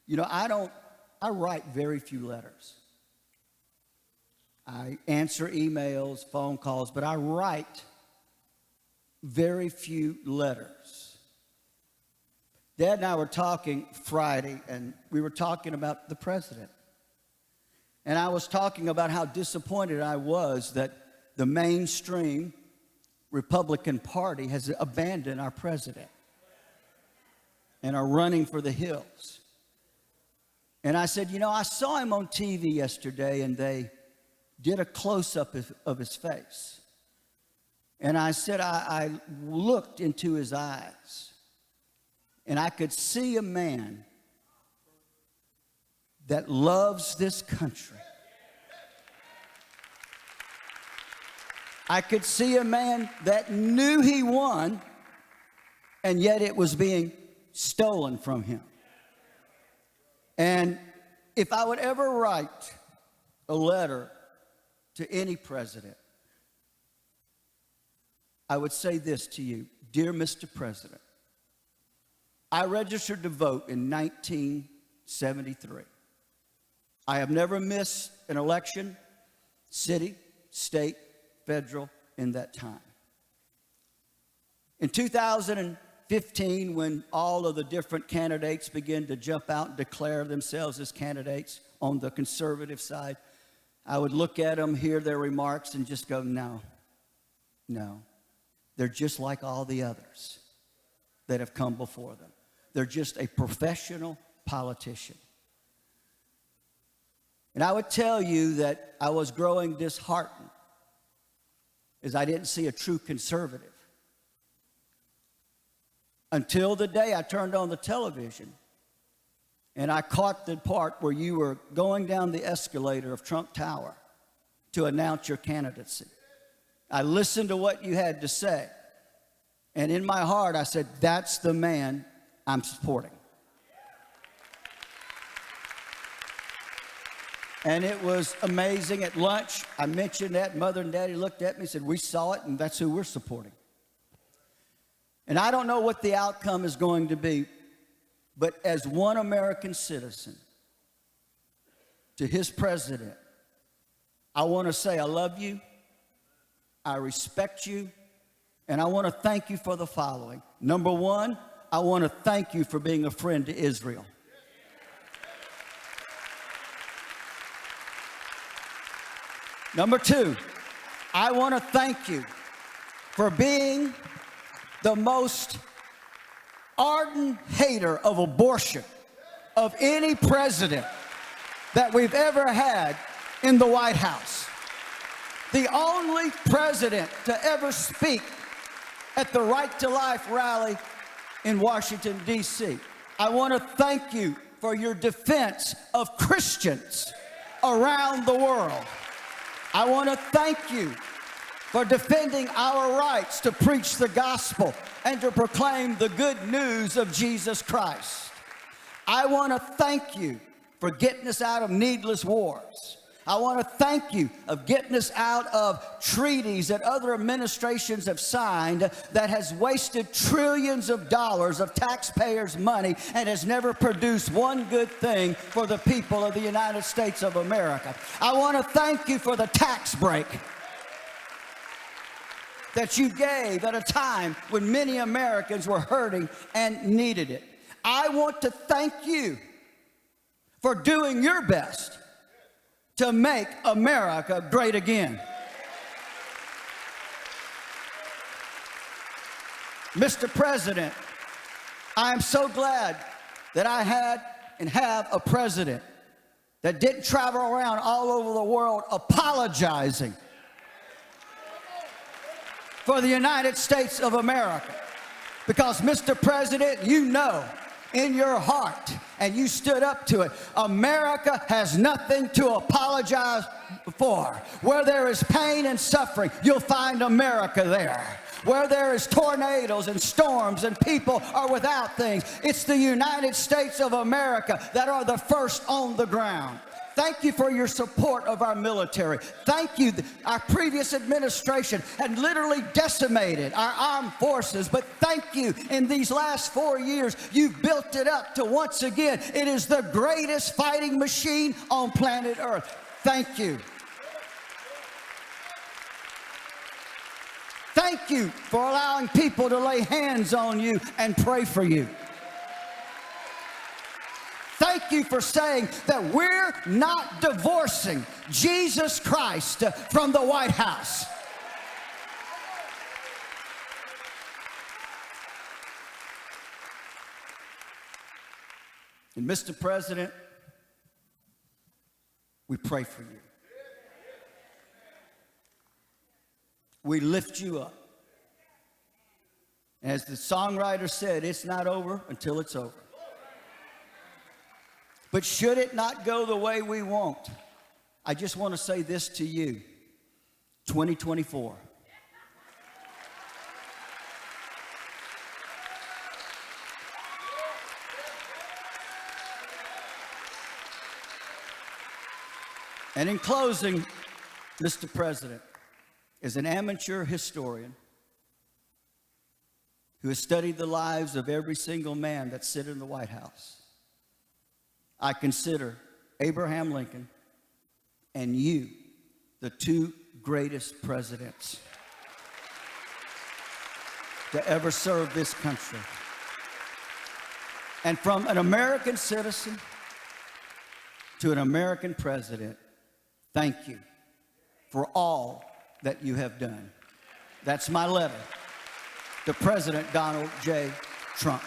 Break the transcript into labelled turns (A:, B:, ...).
A: You know, I write very few letters. I answer emails, phone calls, but I write very few letters. Dad and I were talking Friday, and we were talking about the president. And I was talking about how disappointed I was that the mainstream Republican Party has abandoned our president and are running for the hills. And I said, you know, I saw him on TV yesterday, and they did a close-up of his face. And I said, I looked into his eyes, and I could see a man that loves this country. I could see a man that knew he won, and yet it was being stolen from him. And if I would ever write a letter to any president, I would say this to you: Dear Mr. President, I registered to vote in 1973. I have never missed an election, city, state, federal, in that time. In 2015, when all of the different candidates began to jump out and declare themselves as candidates on the conservative side, I would look at them, hear their remarks, and just go, no. They're just like all the others that have come before them. They're just a professional politician. And I would tell you that I was growing disheartened as I didn't see a true conservative until the day I turned on the television and I caught the part where you were going down the escalator of Trump Tower to announce your candidacy. I listened to what you had to say, and in my heart I said, that's the man I'm supporting. And it was amazing. At lunch, I mentioned that. Mother and Daddy looked at me and said, we saw it, and that's who we're supporting. And I don't know what the outcome is going to be, but as one American citizen to his president, I want to say I love you, I respect you, and I want to thank you for the following. Number one, I want to thank you for being a friend to Israel. Number two, I want to thank you for being the most ardent hater of abortion of any president that we've ever had in the White House. The only president to ever speak at the Right to Life rally in Washington, D.C. I want to thank you for your defense of Christians around the world. I want to thank you for defending our rights to preach the gospel and to proclaim the good news of Jesus Christ. I want to thank you for getting us out of needless wars. I want to thank you for getting us out of treaties that other administrations have signed that has wasted trillions of dollars of taxpayers' money and has never produced one good thing for the people of the United States of America. I want to thank you for the tax break that you gave at a time when many Americans were hurting and needed it. I want to thank you for doing your best to make America great again. Mr. President, I am so glad that I had and have a president that didn't travel around all over the world apologizing for the United States of America. Because, Mr. President, you know in your heart, and you stood up to it, America has nothing to apologize for. Where there is pain and suffering, you'll find America there. Where there is tornadoes and storms and people are without things, it's the United States of America that are the first on the ground. Thank you for your support of our military. Thank you. Our previous administration had literally decimated our armed forces, but thank you. In these last 4 years, you've built it up to once again, it is the greatest fighting machine on planet Earth. Thank you. Thank you for allowing people to lay hands on you and pray for you. Thank you for saying that we're not divorcing Jesus Christ from the White House. And Mr. President, we pray for you. We lift you up. As the songwriter said, it's not over until it's over. But should it not go the way we want, I just want to say this to you, 2024. And in closing, Mr. President, as an amateur historian who has studied the lives of every single man that sit in the White House, I consider Abraham Lincoln and you the two greatest presidents to ever serve this country. And from an American citizen to an American president, thank you for all that you have done. That's my letter to President Donald J. Trump.